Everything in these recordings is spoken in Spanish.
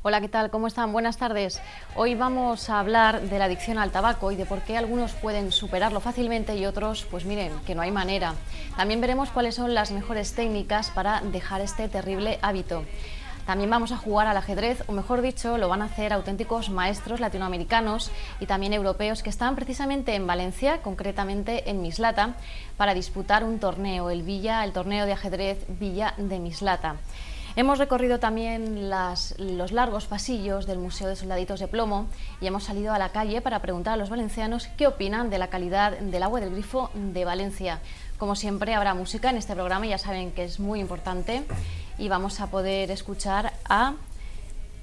Hola, ¿qué tal? ¿Cómo están? Buenas tardes. Hoy vamos a hablar de la adicción al tabaco y de por qué algunos pueden superarlo fácilmente y otros, pues miren, que no hay manera. También veremos cuáles son las mejores técnicas para dejar este terrible hábito. También vamos a jugar al ajedrez, o mejor dicho, lo van a hacer auténticos maestros latinoamericanos y también europeos que están precisamente en Valencia, concretamente en Mislata, para disputar un torneo, el torneo de ajedrez Villa de Mislata. Hemos recorrido también los largos pasillos del Museo de Soldaditos de Plomo y hemos salido a la calle para preguntar a los valencianos qué opinan de la calidad del agua del grifo de Valencia. Como siempre habrá música en este programa, ya saben que es muy importante, y vamos a poder escuchar a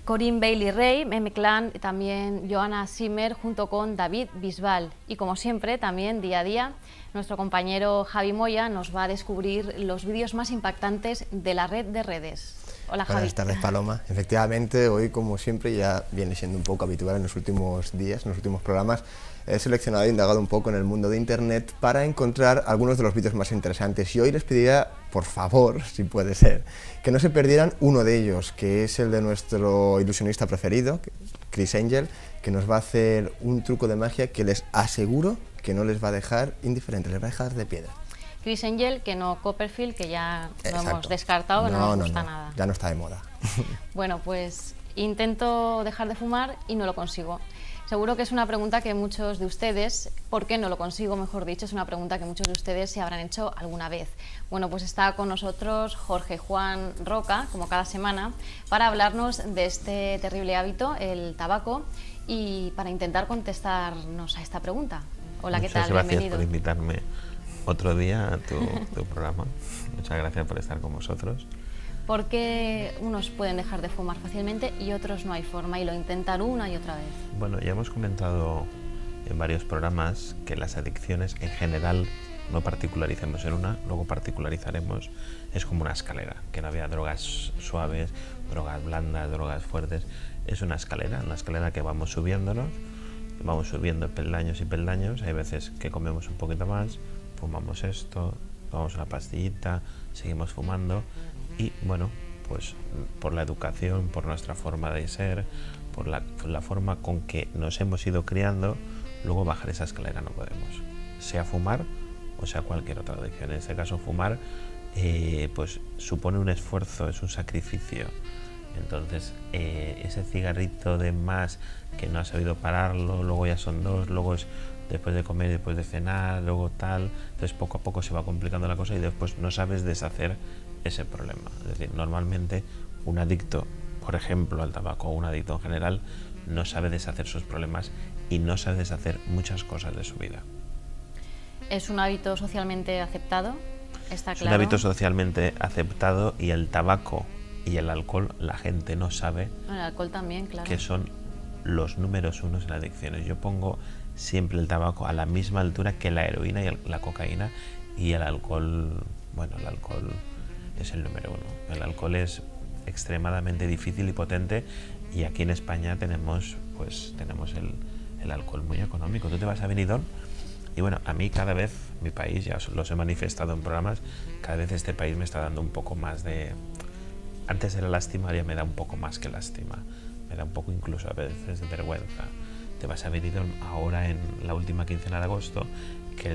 Corinne Bailey Rae, Meme Clan, también Johanna Zimmer junto con David Bisbal. Y como siempre, también día a día, nuestro compañero Javi Moya nos va a descubrir los vídeos más impactantes de la red de redes. Hola, Javi. Buenas tardes, Paloma. Efectivamente, hoy, como siempre, ya viene siendo un poco habitual en los últimos días, en los últimos programas, he seleccionado e indagado un poco en el mundo de Internet para encontrar algunos de los vídeos más interesantes. Y hoy les pediría, por favor, si puede ser, que no se perdieran uno de ellos, que es el de nuestro ilusionista preferido, Criss Angel, que nos va a hacer un truco de magia que les aseguro que no les va a dejar indiferentes, les va a dejar de piedra. Criss Angel, que no Copperfield, que ya Exacto. lo hemos descartado, no nos gusta nada. Ya no está de moda. Bueno, pues intento dejar de fumar y no lo consigo. Seguro que es una pregunta que muchos de ustedes, ¿por qué no lo consigo? Mejor dicho, es una pregunta que muchos de ustedes se habrán hecho alguna vez. Bueno, pues está con nosotros Jorge Juan Roca, como cada semana, para hablarnos de este terrible hábito, el tabaco, y para intentar contestarnos a esta pregunta. Hola, ¿qué tal? Muchas gracias Bienvenido. por invitarme otro día a tu programa. Muchas gracias por estar con vosotros. ¿Por qué unos pueden dejar de fumar fácilmente y otros no hay forma y lo intentan una y otra vez? Bueno, ya hemos comentado en varios programas que las adicciones en general no particularizamos en una, luego particularizaremos, es como una escalera, que no había drogas suaves, drogas blandas, drogas fuertes, es una escalera que vamos subiéndonos, vamos subiendo peldaños y peldaños, hay veces que comemos un poquito más, fumamos esto, tomamos una pastillita, seguimos fumando. Y bueno, pues por la educación, por nuestra forma de ser, por la forma con que nos hemos ido criando, luego bajar esa escalera no podemos. Sea fumar o sea cualquier otra adicción. En este caso fumar pues supone un esfuerzo, es un sacrificio. Entonces ese cigarrito de más que no has sabido pararlo, luego ya son dos, luego es después de comer, después de cenar, luego tal. Entonces poco a poco se va complicando la cosa y después no sabes deshacer ese problema. Es decir, normalmente un adicto, por ejemplo, al tabaco, o un adicto en general, no sabe deshacer sus problemas y no sabe deshacer muchas cosas de su vida. ¿Es un hábito socialmente aceptado? Está claro. Es un hábito socialmente aceptado y el tabaco y el alcohol, la gente no sabe. El alcohol también, claro. Que son los números unos en adicciones. Yo pongo siempre el tabaco a la misma altura que la heroína y la cocaína, y el alcohol, bueno, el alcohol es el número uno. El alcohol es extremadamente difícil y potente, y aquí en España tenemos el alcohol muy económico. Tú te vas a Benidorm y bueno, a mí cada vez, mi país, ya los he manifestado en programas, cada vez este país me está dando un poco más de... Antes era lástima, ahora me da un poco más que lástima. Me da un poco incluso a veces de vergüenza. Te vas a Benidorm ahora en la última quincena de agosto, que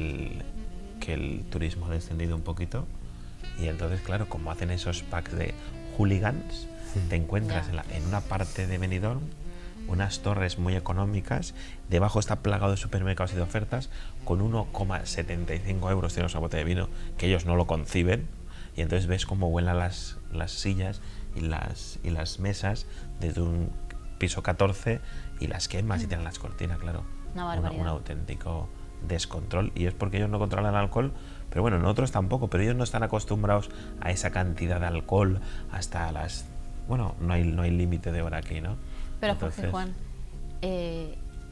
el turismo ha descendido un poquito. Y entonces, claro, como hacen esos packs de hooligans, te encuentras en una parte de Benidorm unas torres muy económicas, debajo está plagado de supermercados y de ofertas, con 1,75 euros tienes una botella de vino, que ellos no lo conciben, y entonces ves cómo vuelan las sillas y las mesas desde un piso 14 y las quemas y tienen las cortinas, claro. Un auténtico descontrol, y es porque ellos no controlan el alcohol. Pero bueno, nosotros tampoco, pero ellos no están acostumbrados a esa cantidad de alcohol hasta las... Bueno, no hay límite de hora aquí, ¿no? Pero entonces, Jorge Juan,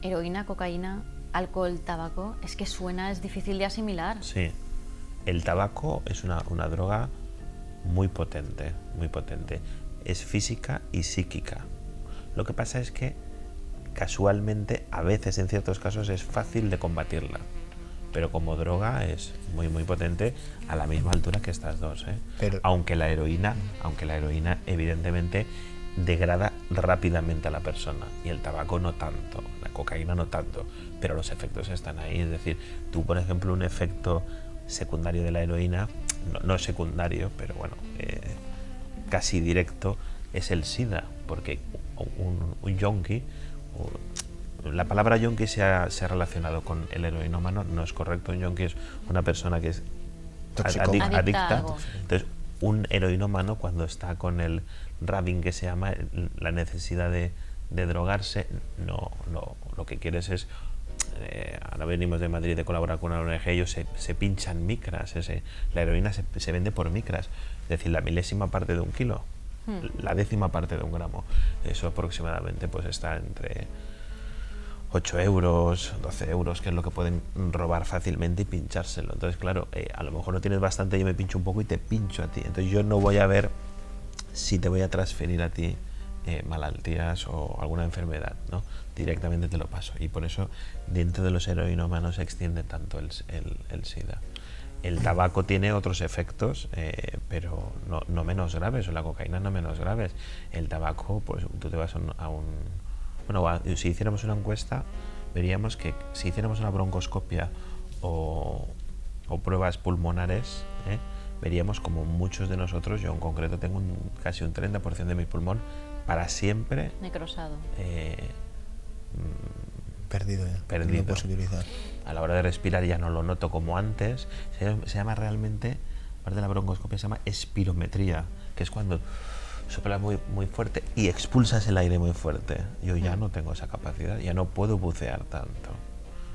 heroína, cocaína, alcohol, tabaco, es que es difícil de asimilar. Sí, el tabaco es una droga muy potente, muy potente. Es física y psíquica. Lo que pasa es que casualmente, a veces en ciertos casos, es fácil de combatirla. Pero como droga es muy muy potente, a la misma altura que estas dos, ¿eh? Aunque la heroína evidentemente degrada rápidamente a la persona, y el tabaco no tanto, la cocaína no tanto, pero los efectos están ahí. Es decir, tú, por ejemplo, un efecto secundario de la heroína, no secundario, pero bueno, casi directo, es el SIDA, porque un yonki, la palabra yonki se ha relacionado con el heroinómano, no es correcto. Un yonki es una persona que es adicta. Entonces, un heroinómano, cuando está con el rabin, que se llama, la necesidad de drogarse, lo que quieres es, ahora venimos de Madrid de colaborar con una ONG, ellos se pinchan micras, la heroína se vende por micras, es decir, la milésima parte de un kilo, la décima parte de un gramo. Eso aproximadamente pues está entre 8 euros, 12 euros, que es lo que pueden robar fácilmente y pinchárselo. Entonces, claro, a lo mejor no tienes bastante, yo me pincho un poco y te pincho a ti. Entonces yo no voy a ver si te voy a transferir a ti malaltías o alguna enfermedad, ¿no? Directamente te lo paso. Y por eso dentro de los heroinómanos se extiende tanto el SIDA. El tabaco tiene otros efectos, pero no menos graves, o la cocaína no menos graves. El tabaco, pues tú te vas a un bueno, si hiciéramos una encuesta, veríamos que si hiciéramos una broncoscopia o pruebas pulmonares, veríamos como muchos de nosotros, yo en concreto tengo casi un 30% de mi pulmón para siempre necrosado. Perdido ya. Perdido. No posibilidad. A la hora de respirar ya no lo noto como antes. Se llama realmente, aparte de la broncoscopia, se llama espirometría, que es cuando soplas muy, muy fuerte y expulsas el aire muy fuerte. Yo ya no tengo esa capacidad, ya no puedo bucear tanto.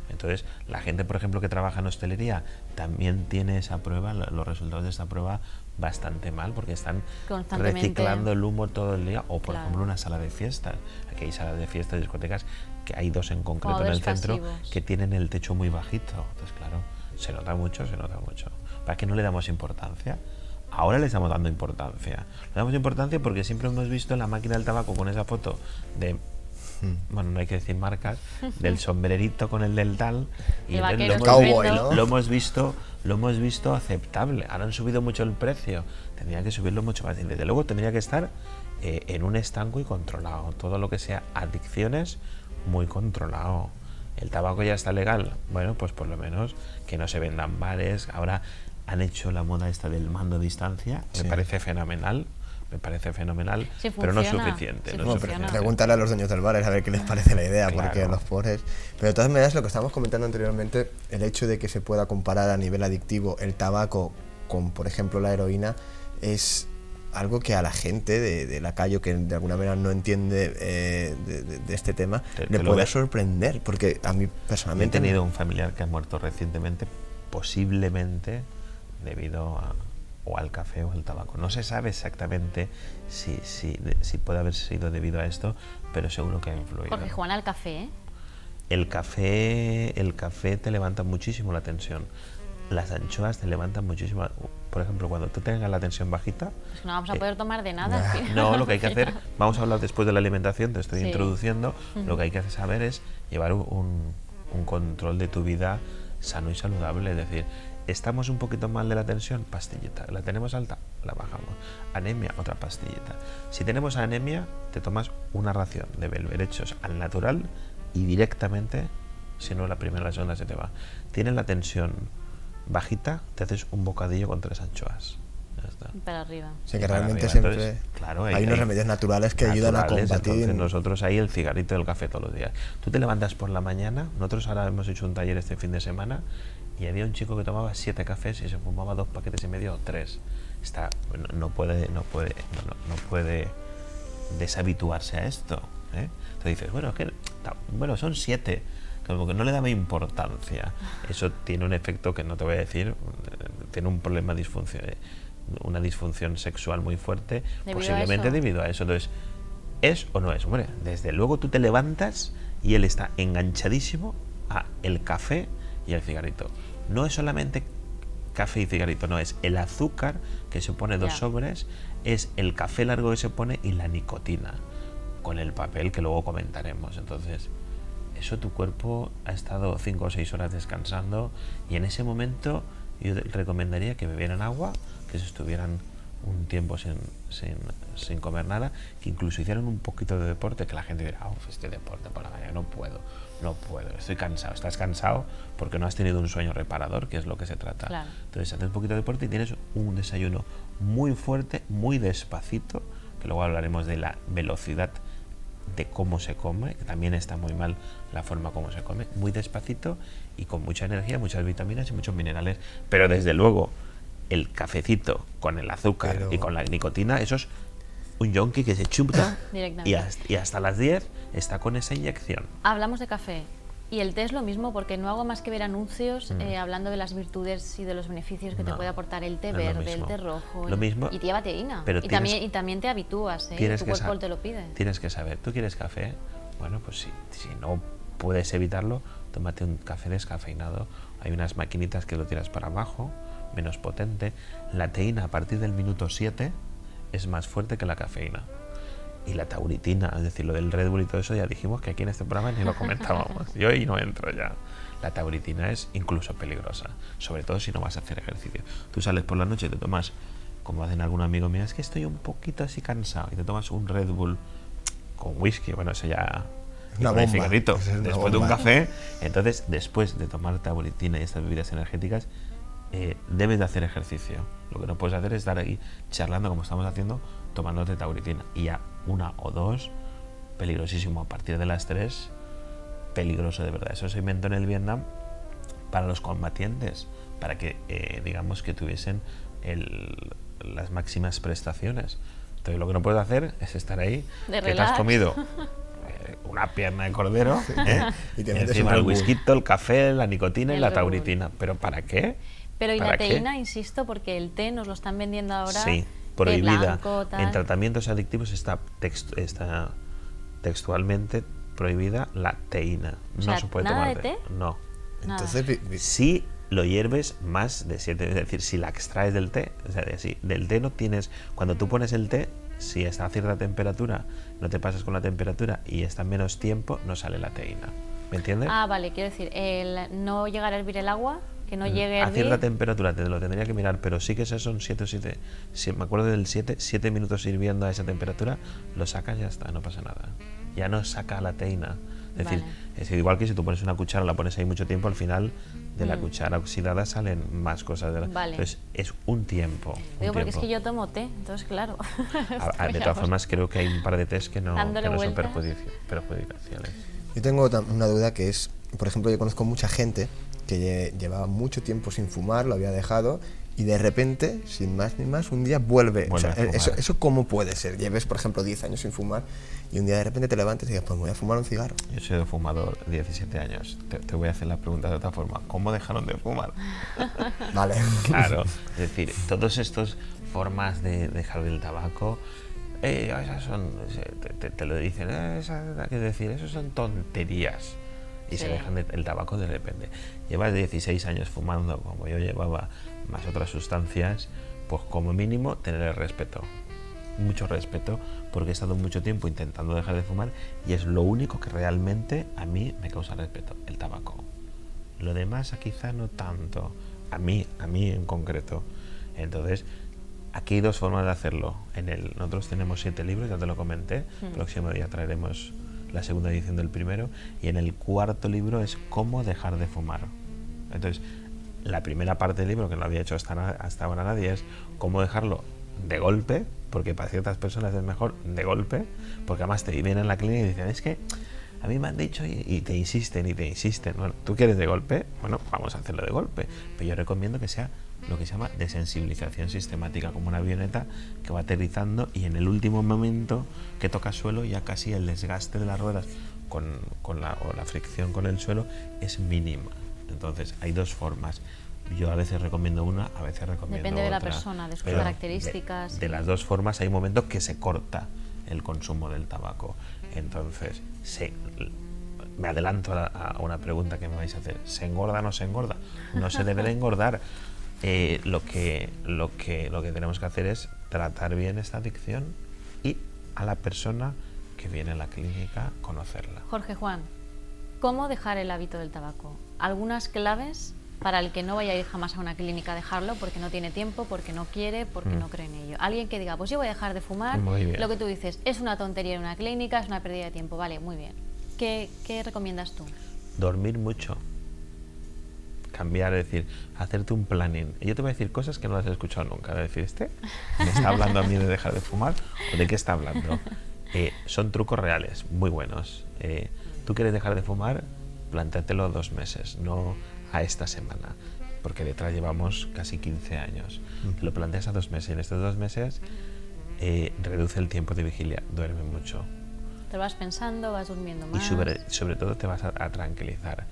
Entonces, la gente, por ejemplo, que trabaja en hostelería también tiene esa prueba, los resultados de esta prueba bastante mal, porque están reciclando el humo todo el día. O, por ejemplo, una sala de fiestas. Aquí hay salas de fiestas y discotecas, que hay dos en concreto en el centro, que tienen el techo muy bajito. Entonces, claro, se nota mucho. ¿Para qué no le damos importancia? Ahora le estamos dando importancia. Le damos importancia porque siempre hemos visto en la máquina del tabaco con esa foto de, bueno, no hay que decir marcas, del sombrerito con el del tal, y lo hemos visto aceptable. Ahora han subido mucho el precio, tendría que subirlo mucho más. Y desde luego tendría que estar en un estanco y controlado. Todo lo que sea adicciones, muy controlado. El tabaco ya está legal, bueno, pues por lo menos que no se vendan bares. Ahora han hecho la moda esta del mando a distancia, me parece fenomenal, sí, pero no es suficiente. Pregúntale a los dueños del bar a ver qué les parece la idea, claro. Porque los pobres... Pero de todas maneras, lo que estábamos comentando anteriormente, el hecho de que se pueda comparar a nivel adictivo el tabaco con, por ejemplo, la heroína, es algo que a la gente de la calle, que de alguna manera no entiende de este tema, le puede sorprender, porque a mí personalmente... He tenido un familiar que ha muerto recientemente, posiblemente debido o al café o al tabaco. No se sabe exactamente si puede haber sido debido a esto, pero seguro que ha influido. Porque Juan, al café, el café te levanta muchísimo la tensión. Las anchoas te levantan muchísimo. Por ejemplo, cuando tú tengas la tensión bajita... Pues no vamos a poder tomar de nada. No, lo que hay que hacer... Vamos a hablar después de la alimentación, te estoy introduciendo. Lo que hay que saber es llevar un control de tu vida sano y saludable. Es decir, estamos un poquito mal de la tensión, pastillita. La tenemos alta, la bajamos. Anemia, otra pastillita. Si tenemos anemia, te tomas una ración de berberechos al natural y directamente, si no la primera, la segunda se te va. Tienes la tensión bajita, te haces un bocadillo con 3 anchoas. Ya está. Para arriba. Sí, que realmente siempre entonces, claro, hay unos remedios naturales que ayudan a combatir. Entonces nosotros ahí el cigarrito del café todos los días. Tú te levantas por la mañana, nosotros ahora hemos hecho un taller este fin de semana y había un chico que tomaba 7 cafés y se fumaba 2 paquetes y medio o 3. No puede deshabituarse a esto. Entonces dices, bueno, son 7. Como que no le daba importancia. Eso tiene un efecto que no te voy a decir, tiene un problema una disfunción sexual muy fuerte, posiblemente debido a eso. Entonces, ¿es o no es? Hombre, desde luego tú te levantas y él está enganchadísimo a el café y el cigarrito. No es solamente café y cigarrito, no, es el azúcar que se pone 2 sobres, es el café largo que se pone y la nicotina, con el papel que luego comentaremos. Entonces, eso tu cuerpo ha estado 5 o 6 horas descansando y en ese momento yo recomendaría que bebieran agua, que se estuvieran un tiempo sin comer nada, que incluso hicieran un poquito de deporte, que la gente dirá, este deporte por la mañana no puedo, estoy cansado. Estás cansado porque no has tenido un sueño reparador, que es lo que se trata. Claro. Entonces haces un poquito de deporte y tienes un desayuno muy fuerte, muy despacito, que luego hablaremos de la velocidad de cómo se come, que también está muy mal la forma como se come, muy despacito y con mucha energía, muchas vitaminas y muchos minerales, pero desde luego el cafecito con el azúcar y con la nicotina, eso es un yonki que se chupa y hasta las 10 está con esa inyección. Hablamos de café. Y el té es lo mismo, porque no hago más que ver anuncios hablando de las virtudes y de los beneficios que te puede aportar el té verde, el té rojo. Lo mismo, y lleva teína. Pero y también te habitúas, tu cuerpo te lo pide. Tienes que saber, ¿tú quieres café? Bueno, pues si no puedes evitarlo, tómate un café descafeinado. Hay unas maquinitas que lo tiras para abajo, menos potente. La teína a partir del minuto 7 es más fuerte que la cafeína. Y la tauritina, es decir, lo del Red Bull y todo eso, ya dijimos que aquí en este programa ni lo comentábamos. Yo hoy no entro ya. La tauritina es incluso peligrosa, sobre todo si no vas a hacer ejercicio. Tú sales por la noche y te tomas, como hacen algún amigo mío, es que estoy un poquito así cansado, y te tomas un Red Bull con whisky, bueno, eso ya... Una bomba. Cigarrito, después bomba. de un café. Entonces, después de tomar tauritina y estas bebidas energéticas, debes de hacer ejercicio. Lo que no puedes hacer es estar ahí charlando como estamos haciendo, tomándote tauritina. Y ya 1 o 2, peligrosísimo. A partir de las 3, peligroso de verdad. Eso se inventó en el Vietnam para los combatientes, para que digamos que tuviesen las máximas prestaciones. Entonces lo que no puedes hacer es estar ahí, que te has comido una pierna de cordero, y encima el whisky, el café, la nicotina y la tauritina. ¿Pero para qué? Pero y la teína, insisto, porque el té nos lo están vendiendo ahora. Sí, prohibida. Blanco, en tratamientos adictivos está textualmente prohibida la teína. No se puede ¿nada tomar de té? No. Entonces, si lo hierves más de 7, es decir, si la extraes del té, o sea, del té no tienes, cuando tú pones el té, si está a cierta temperatura, no te pasas con la temperatura y está menos tiempo, no sale la teína. ¿Me entiendes? Ah, vale, quiero decir, no llegar a hervir el agua, que no llegue a hervir. A cierta temperatura te lo tendría que mirar, pero sí que esos son 7 o 7. Si me acuerdo del 7 minutos hirviendo a esa temperatura, lo sacas y ya está, no pasa nada. Ya no saca la teína. Es decir, es igual que si tú pones una cuchara, la pones ahí mucho tiempo, al final de la cuchara oxidada salen más cosas. Entonces es un tiempo. Porque es que yo tomo té, entonces claro. De todas formas, creo que hay un par de tés que no son perjudiciales. Yo tengo una duda que es, por ejemplo, yo conozco mucha gente que llevaba mucho tiempo sin fumar, lo había dejado, y de repente, sin más ni más, un día vuelve. O sea, ¿eso cómo puede ser? Lleves, por ejemplo, 10 años sin fumar y un día de repente te levantas y dices, pues me voy a fumar un cigarro. Yo he sido fumador 17 años. Te voy a hacer la pregunta de otra forma. ¿Cómo dejaron de fumar? Vale. Claro. Es decir, todas estas formas de dejar el tabaco, esas son, te lo dicen, eso son tonterías. Y se dejan el tabaco de repente. Llevas 16 años fumando, como yo llevaba, más otras sustancias, pues como mínimo tener el respeto. Mucho respeto, porque he estado mucho tiempo intentando dejar de fumar y es lo único que realmente a mí me causa respeto, el tabaco. Lo demás quizá no tanto, a mí en concreto. Entonces, aquí hay 2 formas de hacerlo. Nosotros tenemos 7 libros, ya te lo comenté, próximo día traeremos la segunda edición del primero, y en el 4.º libro es cómo dejar de fumar. Entonces, la primera parte del libro, que no había hecho hasta ahora nadie, es cómo dejarlo de golpe, porque para ciertas personas es mejor de golpe, porque además te vienen en la clínica y dicen, es que a mí me han dicho y te insisten. Bueno, ¿tú quieres de golpe? Bueno, vamos a hacerlo de golpe, pero yo recomiendo que sea lo que se llama desensibilización sistemática, como una avioneta que va aterrizando y en el último momento que toca suelo ya casi el desgaste de las ruedas o la fricción con el suelo es mínima. Entonces hay 2 formas. Yo a veces recomiendo una, a veces recomiendo otra. Depende de la persona, de sus características. De las 2 formas hay momentos que se corta el consumo del tabaco. Entonces, me adelanto a una pregunta que me vais a hacer. ¿Se engorda o no se engorda? No se debe de engordar. Lo que tenemos que hacer es tratar bien esta adicción y a la persona que viene a la clínica conocerla. Jorge Juan, ¿cómo dejar el hábito del tabaco? ¿Algunas claves para el que no vaya a ir jamás a una clínica a dejarlo porque no tiene tiempo, porque no quiere, porque no cree en ello. Alguien que diga, pues yo voy a dejar de fumar, lo que tú dices, es una tontería en una clínica, es una pérdida de tiempo. Vale, muy bien. ¿Qué recomiendas tú? Dormir mucho. Cambiar, es decir, hacerte un planning. Yo te voy a decir cosas que no las he escuchado nunca. Voy a decir, ¿me está hablando a mí de dejar de fumar? ¿O de qué está hablando? Son trucos reales, muy buenos. Tú quieres dejar de fumar, plántatelo 2 meses, no a esta semana, porque detrás llevamos casi 15 años. Te lo planteas a 2 meses y en estos 2 meses reduce el tiempo de vigilia, duerme mucho. Te vas pensando, vas durmiendo más. Y sobre todo te vas a tranquilizar.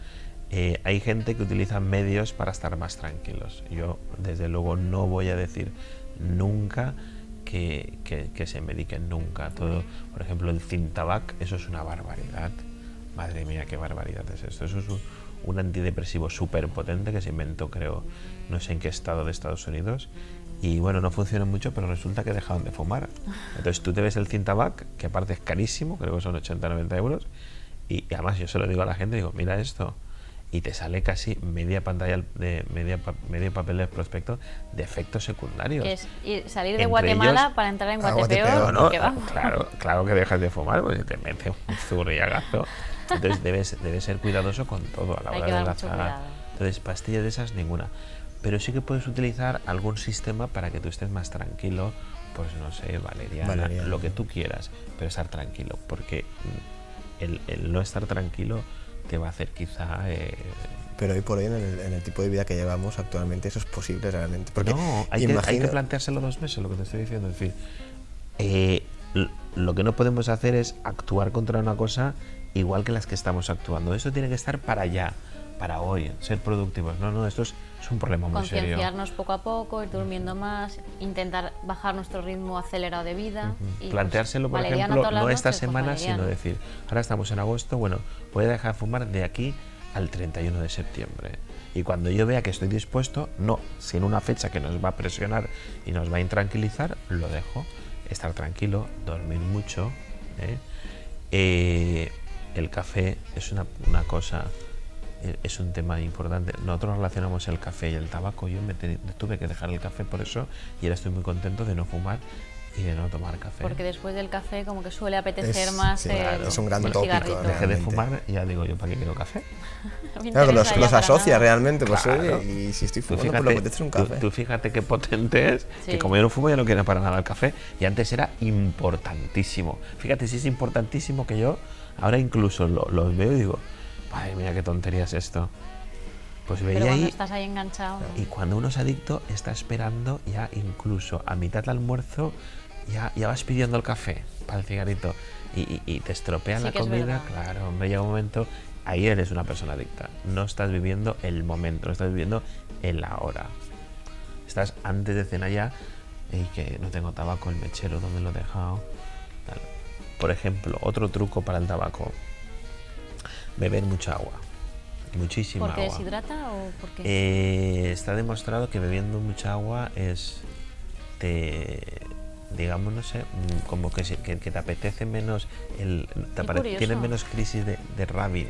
Hay gente que utiliza medios para estar más tranquilos. Yo, desde luego, no voy a decir nunca que se mediquen nunca. Todo, por ejemplo, el Zintabac, eso es una barbaridad. Madre mía, qué barbaridad es esto. Eso es un antidepresivo súper potente que se inventó, creo, no sé en qué estado de Estados Unidos. Y bueno, no funciona mucho, pero resulta que dejaron de fumar. Entonces tú te ves el Zintabac, que aparte es carísimo, creo que son 80-90 euros. Y además yo se lo digo a la gente, digo, mira esto. Y te sale casi media pantalla, medio papel de prospecto de efectos secundarios. Que es salir de Guatemala para entrar en Guatepeor. No, claro que dejas de fumar, pues te mete un zurriagazo. Entonces debes ser cuidadoso con todo a la hora de enlazar. Entonces pastillas de esas ninguna. Pero sí que puedes utilizar algún sistema para que tú estés más tranquilo, pues no sé, valeriana, lo que tú quieras, pero estar tranquilo, porque el no estar tranquilo te va a hacer quizá... Pero hoy por hoy, en el tipo de vida que llevamos actualmente, eso es posible realmente. Porque no, hay que planteárselo 2 meses, lo que te estoy diciendo. Es decir, lo que no podemos hacer es actuar contra una cosa igual que las que estamos actuando. Eso tiene que estar para allá, para hoy, ser productivos. No, esto es un problema muy serio. Concienciarnos poco a poco, ir durmiendo más, intentar bajar nuestro ritmo acelerado de vida. Y planteárselo, por ejemplo, no esta semana, sino decir, ahora estamos en agosto, bueno, voy a dejar de fumar de aquí al 31 de septiembre. Y cuando yo vea que estoy dispuesto, no sin una fecha que nos va a presionar y nos va a intranquilizar, lo dejo. Estar tranquilo, dormir mucho. El café es una cosa... Es un tema importante. Nosotros relacionamos el café y el tabaco. Yo tuve que dejar el café por eso y ahora estoy muy contento de no fumar y de no tomar café. Porque después del café como que suele apetecer más es un gran tópico. Dejé de fumar y ya digo yo, ¿para qué quiero café? Claro, los asocia realmente, pues claro. Y si estoy fumando, pues lo apetece un café. Tú fíjate qué potente es, que como yo no fumo ya no quiero para nada el café, y antes era importantísimo. Fíjate si es importantísimo que yo ahora incluso los veo y digo, madre mía, qué tontería es esto. Pues veía pero cuando estás ahí enganchado. Y cuando uno es adicto, está esperando ya incluso a mitad del almuerzo, ya vas pidiendo el café para el cigarrito y te estropean la comida. Claro, hombre, llega un momento, ahí eres una persona adicta. No estás viviendo el momento, no estás viviendo el ahora. Estás antes de cenar ya, y que no tengo tabaco, el mechero, ¿dónde lo he dejado? Tal. Por ejemplo, otro truco para el tabaco. Beber mucha agua, muchísima agua. ¿Porque deshidrata o por qué? Está demostrado que bebiendo mucha agua digamos, no sé, como que te apetece menos, tienes menos crisis de Rabin.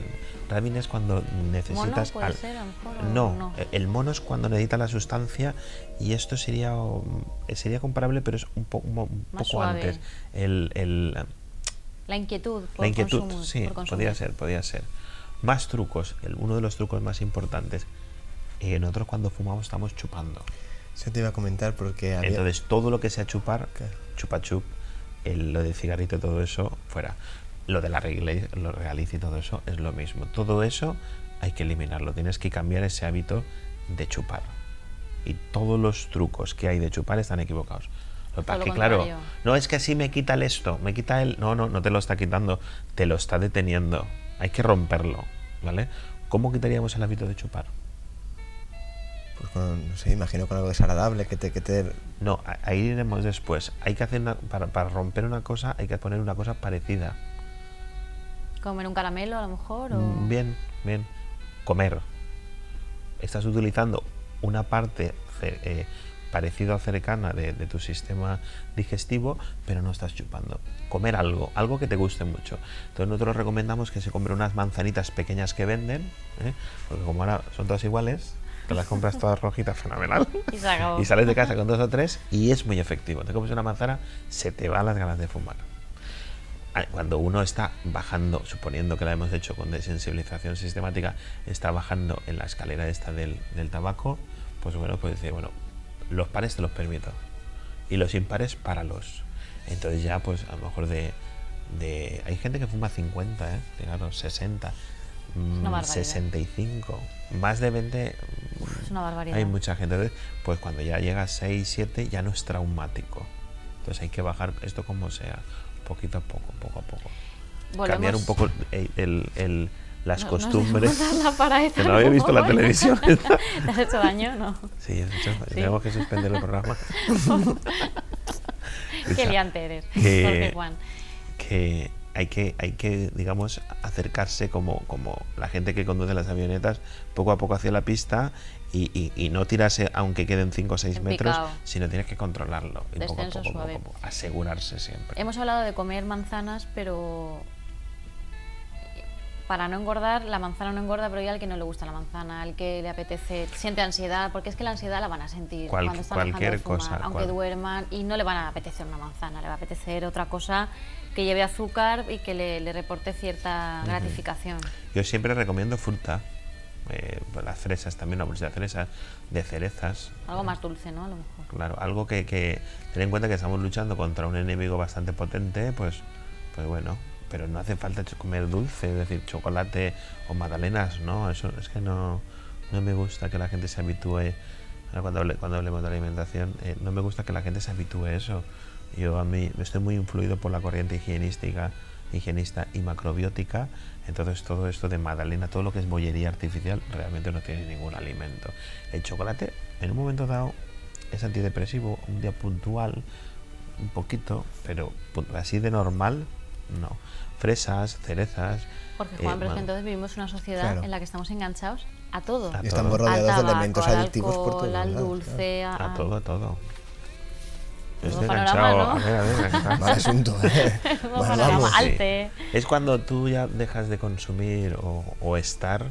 Rabin es cuando necesitas... ¿Mono puede ser, a lo mejor, no, el mono es cuando necesita la sustancia y esto sería comparable, pero es un poco antes. La inquietud por la inquietud, consumir, sí, por consumir. podía ser. Más trucos, uno de los trucos más importantes. Nosotros cuando fumamos estamos chupando. Eso te iba a comentar porque entonces todo lo que sea chupar, chupa chup, lo de cigarrito y todo eso, fuera. Lo de la regaliz y todo eso es lo mismo. Todo eso hay que eliminarlo. Tienes que cambiar ese hábito de chupar. Y todos los trucos que hay de chupar están equivocados. Lo que pasa es que, claro, no es que así me quita el esto, me quita el... No te lo está quitando, te lo está deteniendo. Hay que romperlo, ¿vale? ¿Cómo quitaríamos el hábito de chupar? Pues no sé, imagino con algo desagradable que te... No, ahí iremos después. Hay que hacer para romper una cosa, hay que poner una cosa parecida. ¿Comer un caramelo a lo mejor? ¿O? Bien. Comer. Estás utilizando una parte parecida o cercana de tu sistema digestivo, pero no estás chupando. Comer algo que te guste mucho. Entonces nosotros recomendamos que se compren unas manzanitas pequeñas que venden, porque como ahora son todas iguales, te las compras todas rojitas, fenomenal. Y se acabó. Y sales de casa con 2 o 3 y es muy efectivo. Te comes una manzana, se te van las ganas de fumar. Cuando uno está bajando, suponiendo que la hemos hecho con desensibilización sistemática, está bajando en la escalera esta del tabaco, pues bueno, pues dice, bueno, los pares te los permito y los impares páralos. Entonces ya pues a lo mejor hay gente que fuma 50, claro, 60, 65, más de 20. Es una barbaridad. Hay mucha gente. Entonces, pues cuando ya llega a 6, 7 ya no es traumático. Entonces hay que bajar esto como sea, poquito a poco, poco a poco. Cambiar un poco las costumbres. Que no había visto la televisión. ¿Te has hecho daño? No. Sí, tenemos que suspender el programa. Qué liante eres, Jorge Juan. Que hay que, digamos, acercarse como la gente que conduce las avionetas, poco a poco hacia la pista y no tirarse aunque queden 5 o 6 metros, sino tienes que controlarlo. Y poco a poco, asegurarse siempre. Hemos hablado de comer manzanas, pero para no engordar, la manzana no engorda, pero hay al que no le gusta la manzana, al que le apetece, siente ansiedad, porque es que la ansiedad la van a sentir cuando están dejando de fumar, aunque duerman, y no le van a apetecer una manzana, le va a apetecer otra cosa que lleve azúcar y que le reporte cierta gratificación. Yo siempre recomiendo fruta, las fresas también, una bolsa de fresas, de cerezas. Algo más dulce, ¿no? A lo mejor. Claro, algo que ten en cuenta que estamos luchando contra un enemigo bastante potente, pues bueno, pero no hace falta comer dulce, es decir, chocolate o magdalenas, ¿no? Eso es que no me gusta que la gente se habitúe, cuando hablemos de alimentación, no me gusta que la gente se habitúe a eso. Yo estoy muy influido por la corriente higienista y macrobiótica, entonces todo esto de magdalena, todo lo que es bollería artificial, realmente no tiene ningún alimento. El chocolate, en un momento dado, es antidepresivo, un día puntual, un poquito, pero así de normal, no. Fresas, cerezas. Porque Juan, pero es que entonces vivimos una sociedad en la que estamos enganchados a todo. Y estamos rodeados de elementos adictivos alcohol, por todo. Al dulce, a todo. Estoy enganchado, a ver. Mal asunto, Vamos. Alte. Es cuando tú ya dejas de consumir o estar,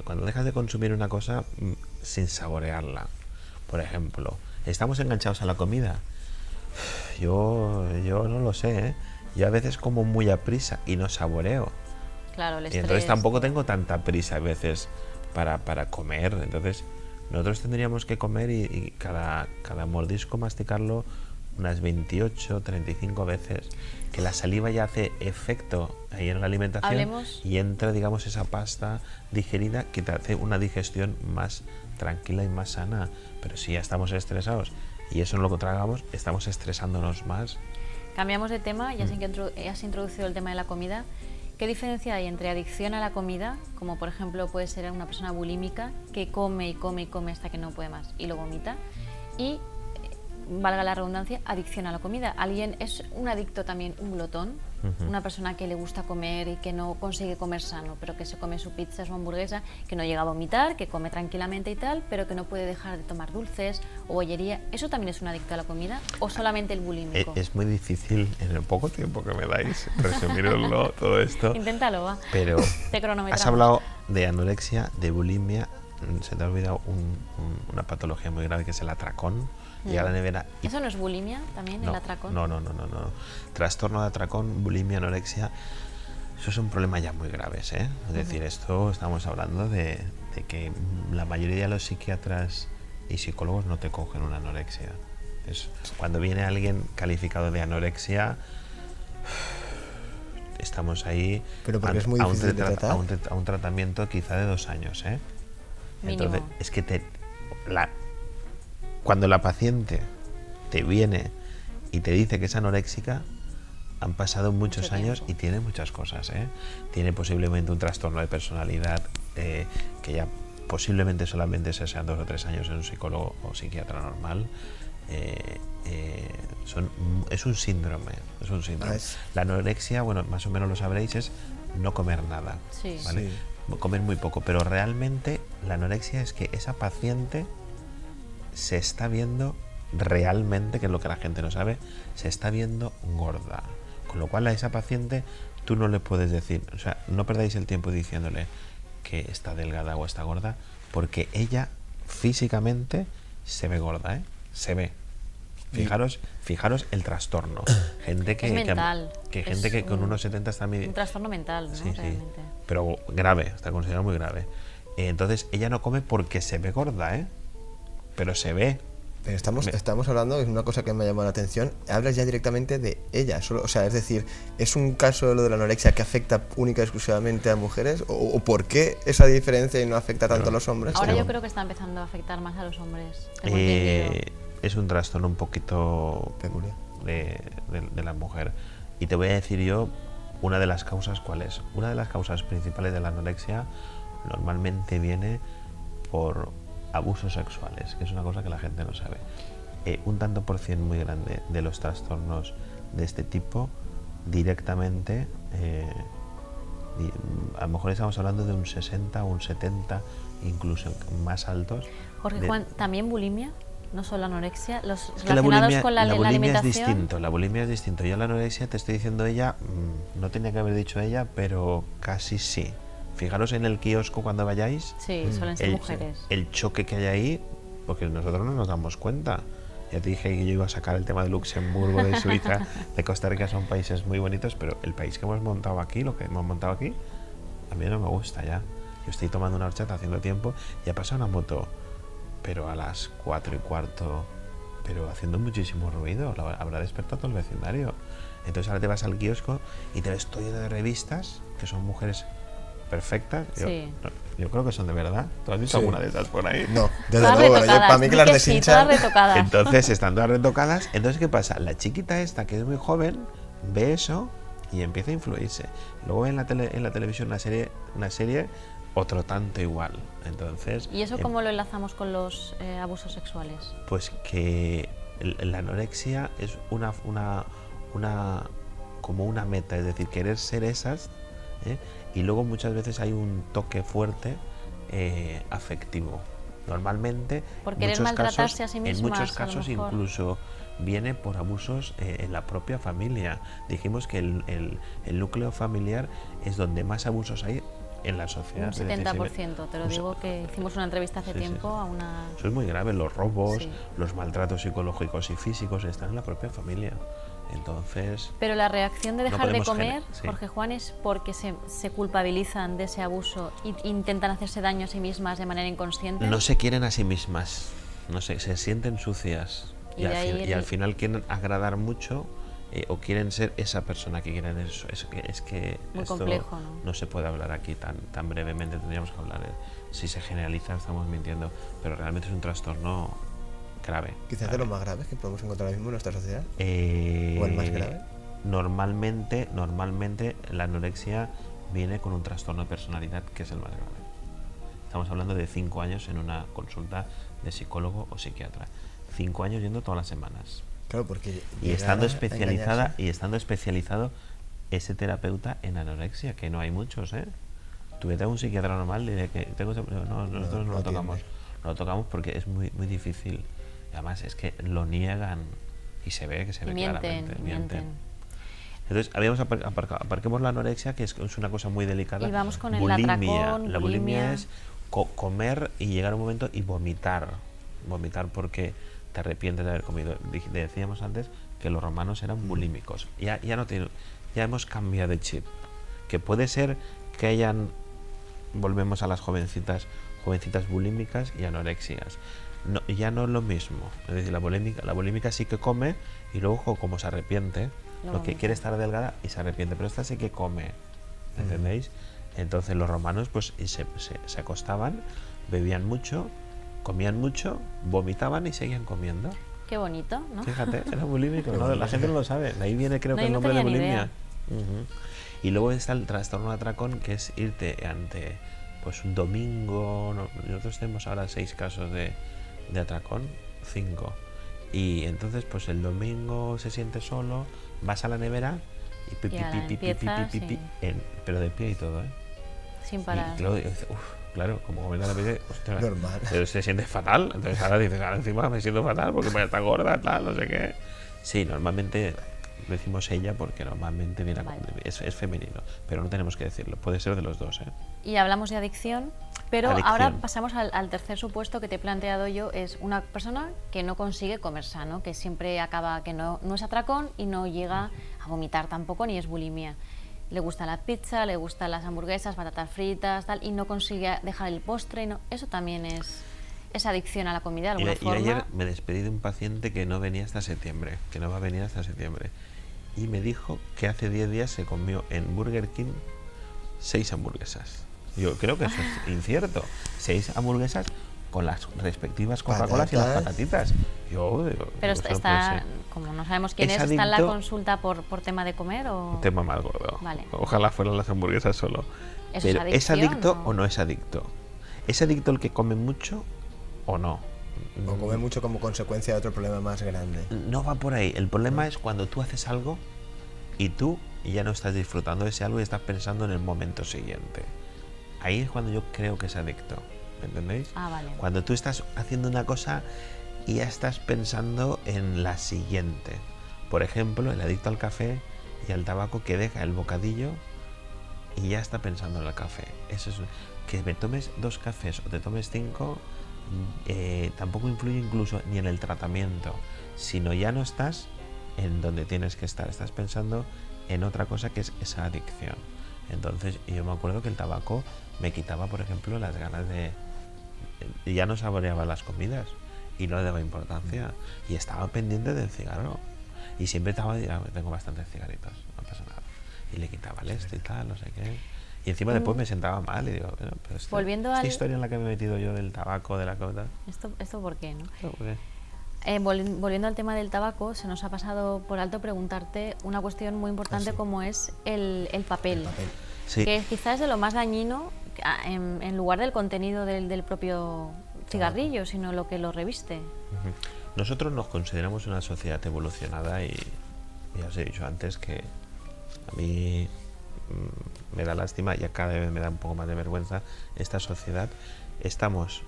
cuando dejas de consumir una cosa sin saborearla. Por ejemplo, estamos enganchados a la comida. Yo no lo sé, Yo a veces como muy a prisa y no saboreo. Claro, el y estrés. entonces tampoco tengo tanta prisa a veces para comer. Entonces nosotros tendríamos que comer y cada mordisco masticarlo unas 28, 35 veces. Que la saliva ya hace efecto ahí en la alimentación y entra, digamos, esa pasta digerida que te hace una digestión más tranquila y más sana. Pero si ya estamos estresados y eso no lo tragamos, estamos estresándonos más. Cambiamos de tema, ya has introducido el tema de la comida. ¿Qué diferencia hay entre adicción a la comida, como por ejemplo puede ser una persona bulímica que come y come y come hasta que no puede más y lo vomita, y, valga la redundancia, adicción a la comida? Alguien es un adicto también, un glotón, una persona que le gusta comer y que no consigue comer sano, pero que se come su pizza, su hamburguesa, que no llega a vomitar, que come tranquilamente y tal, pero que no puede dejar de tomar dulces o bollería. ¿Eso también es un adicto a la comida o solamente el bulímico? Es muy difícil en el poco tiempo que me dais resumirlo todo esto. Inténtalo, va. Pero has hablado de anorexia, de bulimia, se te ha olvidado una patología muy grave que es el atracón. Llega a la nevera y... ¿Eso no es bulimia también, el atracón? No. Trastorno de atracón, bulimia, anorexia, esos son problemas ya muy graves, Es decir, esto estamos hablando de que la mayoría de los psiquiatras y psicólogos no te cogen una anorexia. Entonces, cuando viene alguien calificado de anorexia, estamos ahí es muy difícil de tratar. A un tratamiento quizá de 2 años, Mínimo. Entonces, es que cuando la paciente te viene y te dice que es anoréxica, han pasado muchos años y tiene muchas cosas, Tiene posiblemente un trastorno de personalidad que ya posiblemente solamente sean 2 o 3 años en un psicólogo o psiquiatra normal. Es un síndrome. La anorexia, bueno, más o menos lo sabréis, es no comer nada, ¿vale? Sí. Comer muy poco, pero realmente la anorexia es que esa paciente se está viendo realmente, que es lo que la gente no sabe, se está viendo gorda. Con lo cual a esa paciente tú no le puedes decir, no perdáis el tiempo diciéndole que está delgada o está gorda, porque ella físicamente se ve gorda, ¿eh? Se ve. Fijaros el trastorno. Gente que, es mental. Gente que con unos 70 está un trastorno mental, ¿no? Sí, Realmente. sí. Pero grave, está considerado muy grave. Entonces ella no come porque se ve gorda, ¿eh? Pero se ve. Pero estamos hablando, es una cosa que me ha llamado la atención, hablas ya directamente de ella, solo, o sea, es decir, ¿es un caso lo de la anorexia que afecta única y exclusivamente a mujeres? ¿O por qué esa diferencia y no afecta tanto a los hombres? Ahora yo creo que está empezando a afectar más a los hombres. Tengo entendido. Es un trastorno un poquito peculiar de la mujer. Y te voy a decir yo una de las causas, ¿cuál es? Una de las causas principales de la anorexia normalmente viene por abusos sexuales, que es una cosa que la gente no sabe. Un tanto por cien muy grande de los trastornos de este tipo directamente, a lo mejor estamos hablando de un 60 o un 70, incluso más altos. Jorge Juan, ¿también bulimia? No solo anorexia, los es que relacionados con la bulimia alimentación. Es distinto, la bulimia es distinto. Yo la anorexia te estoy diciendo ella, no tenía que haber dicho ella, pero casi sí. Fijaros en el kiosco cuando vayáis. Sí, suelen ser mujeres. El choque que hay ahí, porque nosotros no nos damos cuenta. Ya te dije que yo iba a sacar el tema de Luxemburgo, de Suiza, de Costa Rica, son países muy bonitos, pero el país que hemos montado aquí, lo que hemos montado aquí, a mí no me gusta ya. Yo estoy tomando una horchata haciendo tiempo y ha pasado una moto, pero a las 4:15, pero haciendo muchísimo ruido, habrá despertado todo el vecindario. Entonces ahora te vas al kiosco y te ves todo lleno de revistas, que son mujeres perfectas. Sí. Yo creo que son de verdad. ¿Tú has visto alguna de esas por ahí? No, desde luego, para mí que las de Sinchan. Entonces están todas retocadas. Entonces, ¿qué pasa? La chiquita esta, que es muy joven, ve eso y empieza a influirse. Luego ve en la televisión una serie otro tanto igual. Entonces, ¿y eso cómo lo enlazamos con los abusos sexuales? Pues que la anorexia es como una meta, es decir, querer ser esas, y luego muchas veces hay un toque fuerte afectivo. Normalmente, por querer maltratarse a sí mismas, en muchos casos incluso viene por abusos en la propia familia. Dijimos que el núcleo familiar es donde más abusos hay en la sociedad. Un 70%, te lo digo, que hicimos una entrevista hace tiempo a una... Eso es muy grave, los robos, los maltratos psicológicos y físicos están en la propia familia. Entonces... Pero la reacción de dejar de comer, Jorge Juan, es porque se culpabilizan de ese abuso e intentan hacerse daño a sí mismas de manera inconsciente. No se quieren a sí mismas, no se sienten sucias y al final quieren agradar mucho, o quieren ser esa persona que quieren eso. Es que muy esto complejo, no se puede hablar aquí tan brevemente, tendríamos que hablar. Si se generaliza estamos mintiendo, pero realmente es un trastorno grave. Quizás de los más graves que podemos encontrar ahora mismo en nuestra sociedad. ¿O el más grave? Normalmente la anorexia viene con un trastorno de personalidad que es el más grave. Estamos hablando de 5 años en una consulta de psicólogo o psiquiatra. 5 años yendo todas las semanas. Claro, porque y estando especializado ese terapeuta en anorexia, que no hay muchos, Tú vete a un psiquiatra normal y de que nosotros no lo tocamos. No lo tocamos porque es muy, muy difícil. Además es que lo niegan y se ve claramente. Mienten. Entonces, aparquemos la anorexia, que es una cosa muy delicada. Y vamos con el atracón, La bulimia es comer y llegar a un momento y vomitar. Vomitar porque te arrepientes de haber comido. Decíamos antes que los romanos eran bulímicos. Ya hemos cambiado de chip. Que puede ser que hayan... Volvemos a las jovencitas bulímicas y anorexias. No, ya no es lo mismo. Es decir, la bulímica sí que come y luego como se arrepiente, lo que quiere estar delgada y se arrepiente, pero esta sí que come, ¿entendéis? Entonces los romanos pues se acostaban, bebían mucho, comían mucho, vomitaban y seguían comiendo. Qué bonito, ¿no? Fíjate, era bulímico, ¿no? La gente no lo sabe. De ahí viene creo que el nombre de bulimia. Y luego está el trastorno de atracón, que es irte ante pues un domingo. Nosotros tenemos ahora 6 casos de atracón, 5. Y entonces pues el domingo se siente solo, vas a la nevera y pipi, pero de pie y todo, sin parar. Claro, como comer la pie, hostia, normal. Pero se siente fatal. Entonces ahora dices, encima me siento fatal porque me está gorda, tal, no sé qué. Sí, normalmente decimos ella porque normalmente viene es femenino, pero no tenemos que decirlo, puede ser de los dos, Y hablamos de adicción. Pero Adicción. ahora pasamos al tercer supuesto que te he planteado yo, es una persona que no consigue comer sano, que siempre acaba, que no es atracón y no llega a vomitar tampoco, ni es bulimia. Le gusta la pizza, le gustan las hamburguesas, patatas fritas, tal, y no consigue dejar el postre. Eso también es adicción a la comida de alguna Y forma. ayer me despedí de un paciente que no venía hasta septiembre, que no va a venir hasta septiembre. Y me dijo que hace 10 días se comió en Burger King 6 hamburguesas. Yo creo que eso es incierto. 6 hamburguesas con las respectivas Coca-Colas y las patatitas. Yo digo, pero pues no está, puede ser. como no sabemos quién es, ¿está en la consulta por tema de comer o...? Un tema más gordo. Vale. Ojalá fueran las hamburguesas solo. ¿Eso Pero es adicción, adicto o no es adicto? ¿Es adicto el que come mucho o no? O come mucho como consecuencia de otro problema más grande. No va por ahí. El problema es cuando tú haces algo y tú ya no estás disfrutando de ese algo y estás pensando en el momento siguiente. Ahí es cuando yo creo que es adicto. ¿Me entendéis? Ah, vale. Cuando tú estás haciendo una cosa y ya estás pensando en la siguiente. Por ejemplo, el adicto al café y al tabaco que deja el bocadillo y ya está pensando en el café. Eso es que me tomes 2 cafés o te tomes 5, tampoco influye incluso ni en el tratamiento, sino ya no estás en donde tienes que estar, estás pensando en otra cosa que es esa adicción. Entonces yo me acuerdo que el tabaco me quitaba, por ejemplo, las ganas de... Ya no saboreaba las comidas y no le daba importancia y estaba pendiente del cigarro y siempre estaba, tengo bastantes cigaritos, no pasa nada, y le quitaba el esto y tal, no sé qué, y encima después me sentaba mal y digo, bueno, pero esta historia en la que me he metido yo del tabaco, de la cosa, ¿Esto por qué, no? ¿por qué? Volviendo al tema del tabaco, se nos ha pasado por alto preguntarte una cuestión muy importante como es el papel, Sí. que quizás es de lo más dañino en lugar del contenido del propio cigarrillo, sino lo que lo reviste. Ujú. Nosotros nos consideramos una sociedad evolucionada y ya os he dicho antes que a mí me da lástima y cada vez me da un poco más de vergüenza esta sociedad. Estamos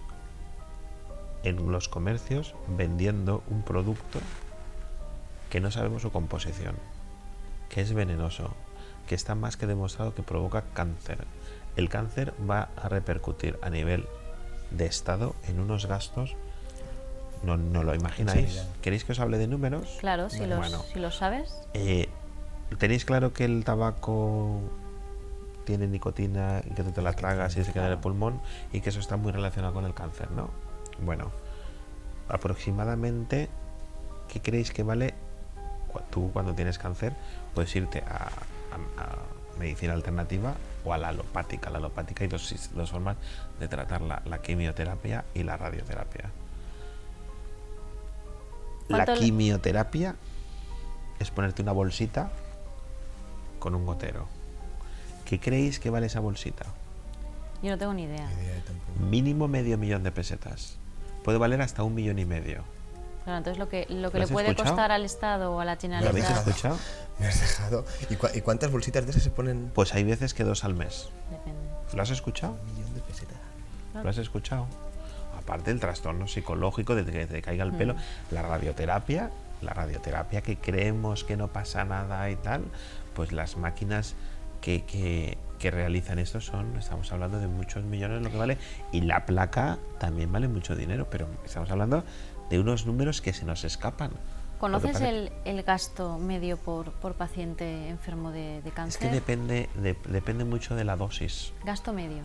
en los comercios vendiendo un producto que no sabemos su composición, que es venenoso, que está más que demostrado que provoca cáncer. El cáncer va a repercutir a nivel de Estado en unos gastos, no lo imagináis. ¿Queréis que os hable de números? Claro, si los sabes. ¿Tenéis claro que el tabaco tiene nicotina y que tú te la tragas y se queda en el pulmón y que eso está muy relacionado con el cáncer, ¿no? Bueno, aproximadamente, ¿qué creéis que vale? Tú cuando tienes cáncer puedes irte a medicina alternativa o a la alopática. La alopática hay dos formas de tratar la quimioterapia y la radioterapia. La quimioterapia es ponerte una bolsita con un gotero. ¿Qué creéis que vale esa bolsita? Yo no tengo ni idea. Mínimo $500,000 de pesetas. Puede valer hasta 1,5 millones. Claro, entonces lo que le puede costar al Estado o a la Generalitat. ¿Lo habéis escuchado? Me has dejado. ¿Y cuántas bolsitas de esas se ponen? Pues hay veces que 2 al mes. Depende. ¿Lo has escuchado? 1 millón de pesetas. ¿Lo has escuchado? Aparte del trastorno psicológico de que te caiga el pelo, la radioterapia que creemos que no pasa nada y tal, pues las máquinas que realizan esto estamos hablando de muchos millones lo que vale, y la placa también vale mucho dinero, pero estamos hablando de unos números que se nos escapan. ¿Conoces el gasto medio por paciente enfermo de cáncer? Es que depende mucho de la dosis. ¿Gasto medio?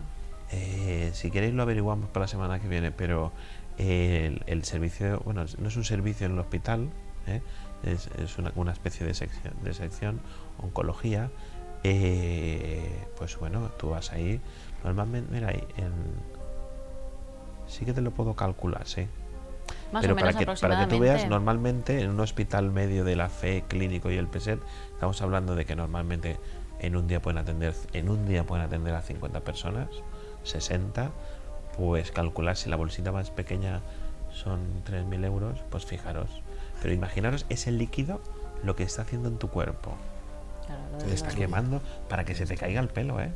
Si queréis lo averiguamos para la semana que viene, pero el servicio, bueno, no es un servicio en el hospital, es una especie de sección oncología. Pues bueno, tú vas ahí, normalmente, mira, sí que te lo puedo calcular, sí. Más Pero o menos para que tú veas, normalmente en un hospital medio de la FE, clínico y el PSET, estamos hablando de que normalmente en un día pueden atender a 50 personas, 60, pues calcular si la bolsita más pequeña son 3.000 euros, pues fijaros. Pero imaginaros ese líquido lo que está haciendo en tu cuerpo. Claro, te está quemando para que se te caiga el pelo, ¿eh?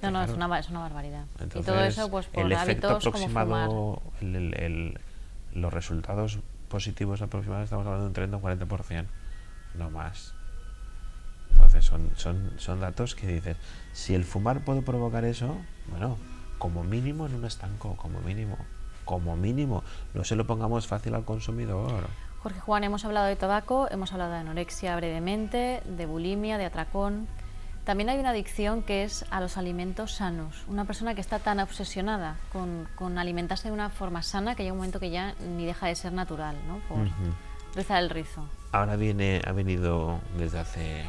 No, no, es una barbaridad. Entonces, y todo eso pues por el efecto hábitos aproximado, como fumar. Los resultados positivos aproximados estamos hablando de un 30 o 40%, no más. Entonces son datos que dices, si el fumar puede provocar eso, bueno, como mínimo en un estanco, como mínimo, no se lo pongamos fácil al consumidor. Jorge Juan, hemos hablado de tabaco, hemos hablado de anorexia brevemente, de bulimia, de atracón. También hay una adicción que es a los alimentos sanos. Una persona que está tan obsesionada con alimentarse de una forma sana que llega un momento que ya ni deja de ser natural, ¿no? Por rizar el rizo. Ahora ha venido desde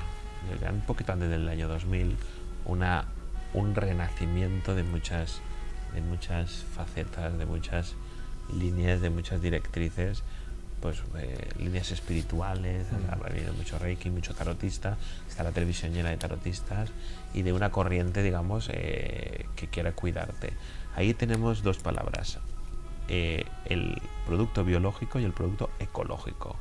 un poquito antes del año 2000 un renacimiento de muchas facetas, de muchas líneas, de muchas directrices, pues líneas espirituales, ha venido mucho reiki, mucho tarotista, está la televisión llena de tarotistas y de una corriente, digamos, que quiera cuidarte. Ahí tenemos dos palabras, el producto biológico y el producto ecológico.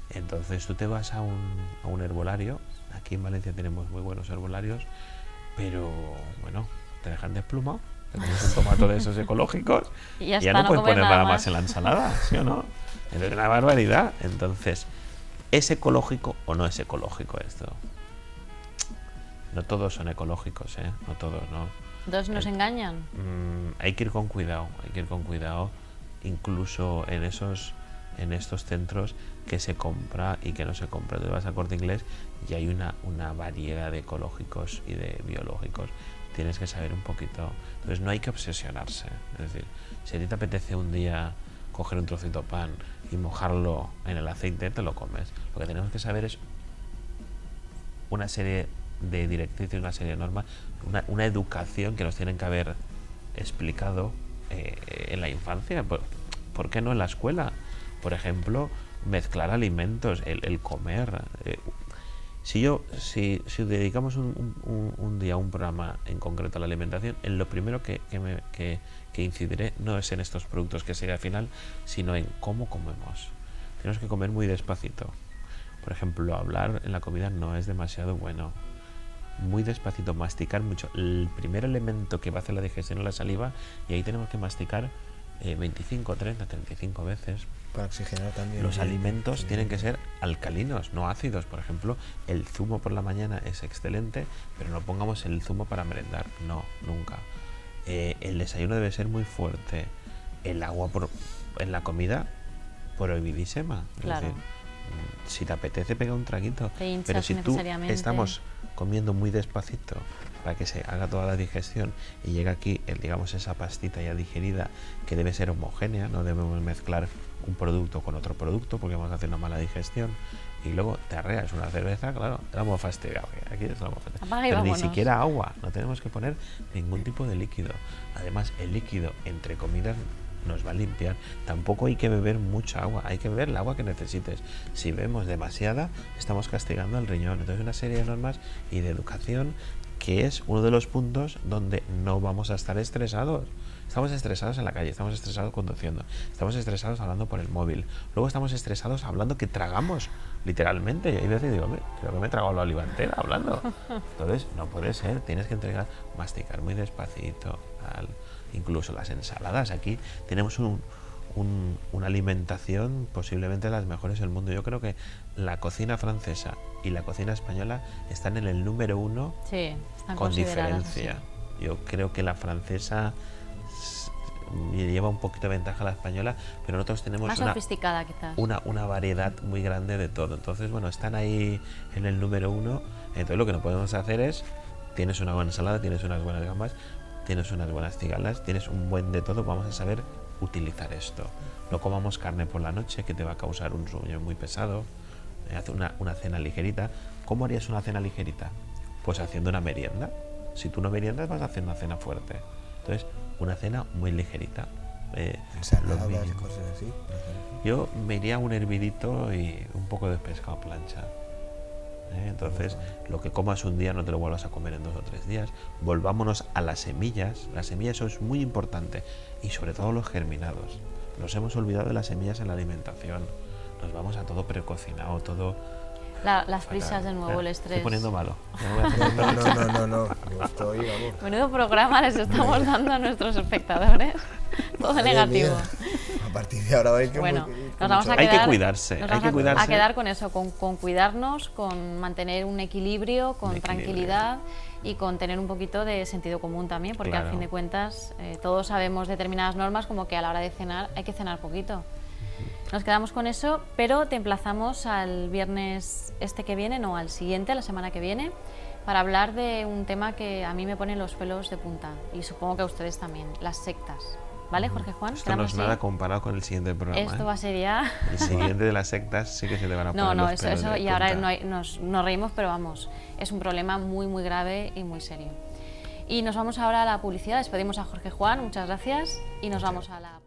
Entonces tú te vas a un herbolario, aquí en Valencia tenemos muy buenos herbolarios, pero bueno, te dejan desplumado, te pones un tomato de esos ecológicos y ya no puedes poner nada más en la ensalada, ¿sí o no? Es una barbaridad. Entonces, ¿es ecológico o no es ecológico esto? No todos son ecológicos, ¿eh? No todos, ¿no? ¿Dos nos engañan? Hay que ir con cuidado, incluso en estos centros que se compra y que no se compra. Tú vas al Corte Inglés y hay una variedad de ecológicos y de biológicos. Tienes que saber un poquito. Entonces no hay que obsesionarse. Es decir, si a ti te apetece un día coger un trocito de pan y mojarlo en el aceite, te lo comes. Lo que tenemos que saber es una serie de directrices, una serie de normas, una educación que nos tienen que haber explicado en la infancia. ¿Por qué no en la escuela? Por ejemplo, mezclar alimentos, el comer. Si dedicamos un día, un programa en concreto a la alimentación, en lo primero que incidiré no es en estos productos que sería al final, sino en cómo comemos. Tenemos que comer muy despacito. Por ejemplo, hablar en la comida no es demasiado bueno. Muy despacito, masticar mucho. El primer elemento que va a hacer la digestión es la saliva, y ahí tenemos que masticar 25, 30, 35 veces. Para oxigenar también. Los alimentos tienen que ser alcalinos, no ácidos. Por ejemplo, el zumo por la mañana es excelente, pero no pongamos el zumo para merendar. No, nunca. El desayuno debe ser muy fuerte. El agua en la comida, prohibidísima. Claro. Es decir, si te apetece, pega un traguito. Pero si tú estamos comiendo muy despacito para que se haga toda la digestión y llega aquí, digamos, esa pastita ya digerida, que debe ser homogénea, no debemos mezclar un producto con otro producto porque vamos a hacer una mala digestión, y luego te arreas una cerveza, claro, estamos fastidiados. Aquí estamos fastidiados. Pero ni siquiera agua, no tenemos que poner ningún tipo de líquido. Además, el líquido entre comidas nos va a limpiar. Tampoco hay que beber mucha agua, hay que beber el agua que necesites. Si bebemos demasiada, estamos castigando al riñón. Entonces, una serie de normas y de educación, que es uno de los puntos donde no vamos a estar estresados. Estamos estresados en la calle, estamos estresados conduciendo, estamos estresados hablando por el móvil, luego estamos estresados hablando que tragamos, literalmente. Y hay veces digo, creo que me he tragado la olivantera hablando. Entonces, no puede ser, tienes que masticar muy despacito. Incluso las ensaladas, aquí tenemos una alimentación posiblemente las mejores del mundo. Yo creo que la cocina francesa y la cocina española están en el número 1, sí, con diferencia. Así. Yo creo que la francesa lleva un poquito de ventaja a la española, pero nosotros tenemos más sofisticada, quizás. Una variedad muy grande de todo. Entonces, bueno, están ahí en el número 1. Entonces lo que no podemos hacer es, tienes una buena ensalada, tienes unas buenas gambas, tienes unas buenas cigalas, tienes un buen de todo, vamos a saber utilizar esto. No comamos carne por la noche, que te va a causar un sueño muy pesado. Haz una cena ligerita. ¿Cómo harías una cena ligerita? Pues haciendo una merienda. Si tú no meriendas, vas a hacer una cena fuerte. Entonces, una cena muy ligerita. Ensaladas y cosas así. Yo me iría a un hervidito y un poco de pescado a plancha. Entonces, lo que comas un día no te lo vuelvas a comer en 2 o 3 días. Volvámonos a las semillas. Las semillas, eso es muy importante. Y sobre todo los germinados. Nos hemos olvidado de las semillas en la alimentación. Nos vamos a todo precocinado, todo... Las prisas de nuevo, el estrés. Estoy poniendo malo. No. Estoy, vamos. Menudo programa les estamos dando a nuestros espectadores. Todo negativo. A partir de ahora hay que... Bueno, Nos vamos a Hay que quedar, cuidarse, nos hay vamos que cuidarse. a quedar con eso, con cuidarnos, con mantener un equilibrio, con tranquilidad y con tener un poquito de sentido común también, porque Claro. al fin de cuentas todos sabemos determinadas normas, como que a la hora de cenar hay que cenar poquito. Nos quedamos con eso, pero te emplazamos al viernes este que viene, no, al siguiente, la semana que viene, para hablar de un tema que a mí me pone los pelos de punta y supongo que a ustedes también, las sectas. ¿Vale, Jorge Juan? Esto no es nada comparado con el siguiente programa. Esto va a ser ya... El siguiente de las sectas sí que se te van a poner No, los eso, pelos de y ahora punta. nos reímos, pero vamos, es un problema muy, muy grave y muy serio. Y nos vamos ahora a la publicidad, despedimos a Jorge Juan, muchas gracias, y nos vamos a la...